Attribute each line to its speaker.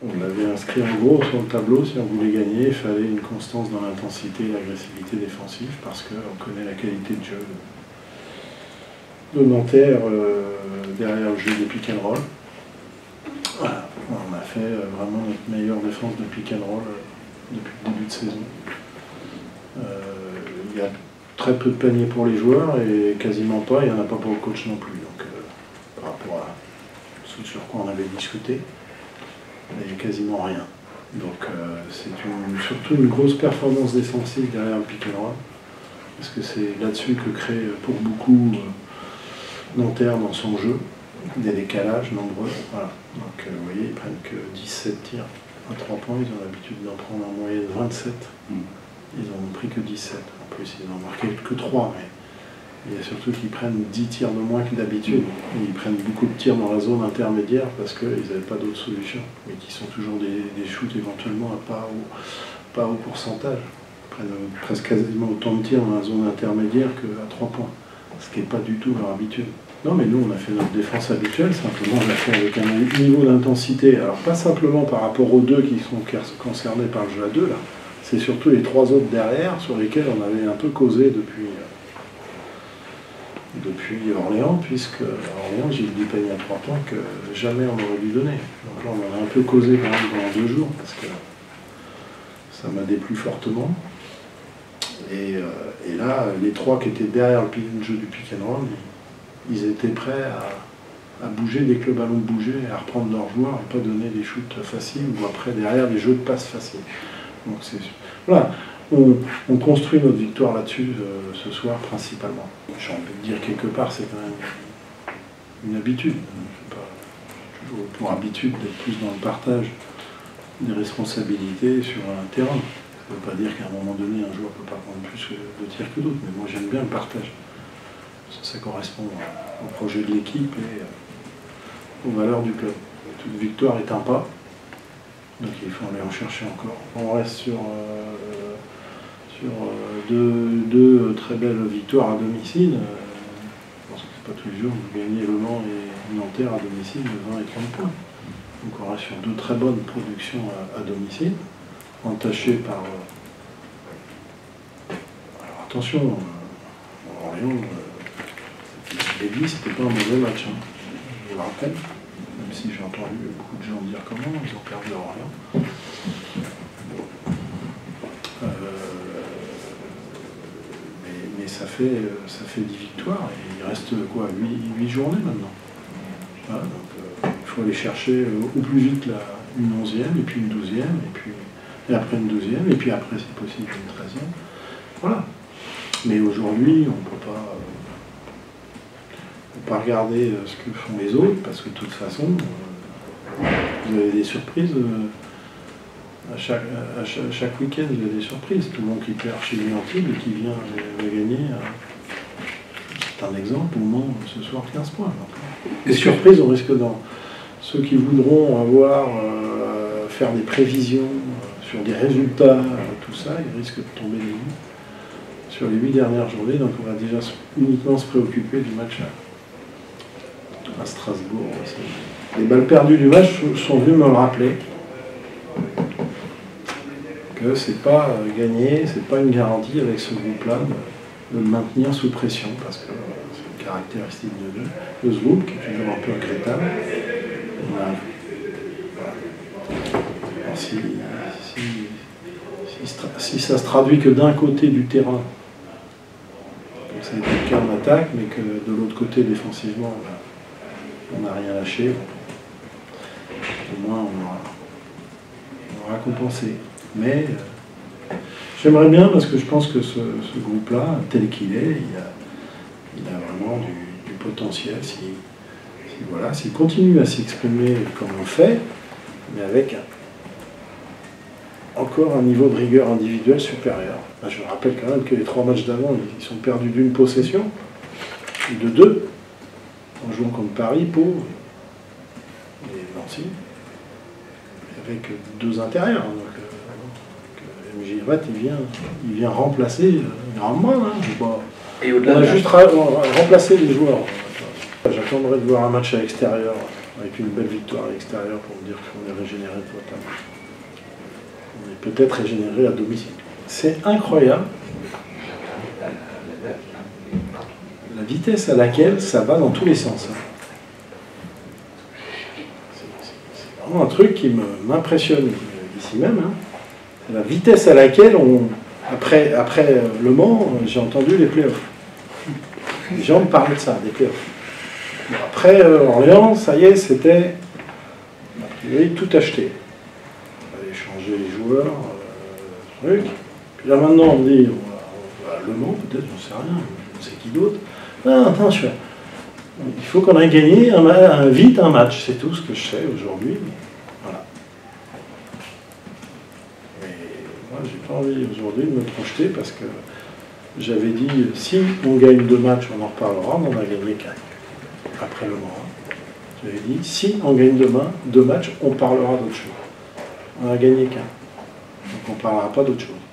Speaker 1: On l'avait inscrit en gros sur le tableau, si on voulait gagner, il fallait une constance dans l'intensité et l'agressivité défensive, parce qu'on connaît la qualité de jeu de Nanterre derrière le jeu des pick and roll. Voilà. On a fait vraiment notre meilleure défense de pick and roll depuis le début de saison. Il y a très peu de paniers pour les joueurs et quasiment pas, il n'y en a pas pour le coach non plus. Donc par rapport à ce sur quoi on avait discuté, il n'y a quasiment rien. Donc c'est surtout une grosse performance défensive derrière le pick and roll, parce que c'est là-dessus que crée pour beaucoup Nanterre dans son jeu, des décalages nombreux. Voilà. Donc vous voyez, ils prennent que 17 tirs à 3 points, ils ont l'habitude d'en prendre en moyenne 27. Ils n'en ont pris que 17. En plus, ils n'en ont marqué que 3, mais il y a surtout qu'ils prennent 10 tirs de moins que d'habitude. Ils prennent beaucoup de tirs dans la zone intermédiaire parce qu'ils n'avaient pas d'autre solution, mais qui sont toujours des shoots éventuellement à pas haut pourcentage. Ils prennent presque quasiment autant de tirs dans la zone intermédiaire qu'à 3 points, ce qui n'est pas du tout leur habitude. Non, mais nous, on a fait notre défense habituelle, simplement on l'a fait avec un niveau d'intensité. Alors, pas simplement par rapport aux deux qui sont concernés par le jeu à 2, là. C'est surtout les 3 autres derrière sur lesquels on avait un peu causé depuis Orléans, puisque à Orléans, j'ai eu des paniers à 3 points que jamais on aurait dû donner. Donc là, on en a un peu causé quand même pendant 2 jours, parce que ça m'a déplu fortement. Et là, les 3 qui étaient derrière le jeu du pick and roll, ils étaient prêts à bouger dès que le ballon bougeait, à reprendre leur joueur et pas donner des shoots faciles ou après derrière des jeux de passes faciles. Donc voilà, on construit notre victoire là-dessus ce soir principalement. J'ai envie de dire quelque part, c'est quand même une habitude. J'ai toujours pour habitude d'être plus dans le partage des responsabilités sur un terrain. Ça ne veut pas dire qu'à un moment donné, un joueur ne peut pas prendre plus de tirs que d'autres, mais moi j'aime bien le partage. Ça correspond au projet de l'équipe et aux valeurs du club. Toute victoire est un pas, donc il faut aller en chercher encore. On reste sur deux très belles victoires à domicile. Je pense que c'est pas tous les jours que vous gagnez Le Mans et Nanterre à domicile de 20 et 30 points. Donc on reste sur 2 très bonnes productions à domicile, entachées par... Alors attention, Orléans... Les 10, c'était pas un mauvais match, hein. Je le rappelle, même si j'ai entendu beaucoup de gens dire comment, ils ont perdu à Orléans. Mais ça fait 10 victoires, et il reste quoi, 8 journées maintenant. Voilà, donc il faut aller chercher au plus vite une 11e, et puis une 12e, et après une 12e, et puis après, c'est possible, une 13e. Voilà. Mais aujourd'hui, on ne peut pas regarder ce que font les autres, parce que de toute façon, vous avez des surprises. À chaque week-end, vous avez des surprises. Tout le monde qui perd chez l'Uniantibes et qui vient gagner. C'est un exemple, au Mans, ce soir, 15 points. Les surprises, on risque dans ceux qui voudront faire des prévisions sur des résultats, tout ça, ils risquent de tomber des nues sur les 8 dernières journées. Donc on va déjà uniquement se préoccuper du match à Strasbourg. Les balles perdues du match sont venues me le rappeler, que c'est pas gagné, c'est pas une garantie avec ce groupe-là de le maintenir sous pression, parce que c'est une caractéristique de ce groupe qui est toujours un peu regrettable. Alors, si ça se traduit que d'un côté du terrain, comme ça a été le cas en attaque, mais que de l'autre côté défensivement, on n'a rien lâché, au moins on aura compensé. Mais j'aimerais bien, parce que je pense que ce groupe-là, tel qu'il est, il a vraiment du potentiel. S'il continue à s'exprimer comme on le fait, mais avec encore un niveau de rigueur individuelle supérieur. Là, je rappelle quand même que les 3 matchs d'avant, ils sont perdus d'une possession, et de 2, en jouant contre Paris, Pau et Nancy, avec 2 intérieurs. Donc, MJ Rat, il vient remplacer grandement. Hein,
Speaker 2: et
Speaker 1: on a juste remplacé les joueurs. J'attendrai de voir un match à l'extérieur avec une belle victoire à l'extérieur pour me dire qu'on est régénéré totalement. On est peut-être régénéré à domicile. C'est incroyable la vitesse à laquelle ça va dans tous les sens. C'est vraiment un truc qui m'impressionne ici même. C'est la vitesse à laquelle après Le Mans, j'ai entendu les playoffs. Les gens me parlaient de ça, des playoffs. Bon, après Orléans, ça y est, c'était tout acheté. On avait changé les joueurs, truc. Puis là maintenant on me dit, on va à Le Mans, peut-être, j'en sais rien, on sait qui d'autre. Non, attention, il faut qu'on ait gagné vite un match, c'est tout ce que je sais aujourd'hui. Voilà. Mais moi, j'ai pas envie aujourd'hui de me projeter parce que j'avais dit, si on gagne 2 matchs, on en reparlera, on n'en a gagné qu'un. Après Le Mans. J'avais dit, si on gagne demain 2 matchs, on parlera d'autre chose. On n'a gagné qu'un. Donc on ne parlera pas d'autre chose.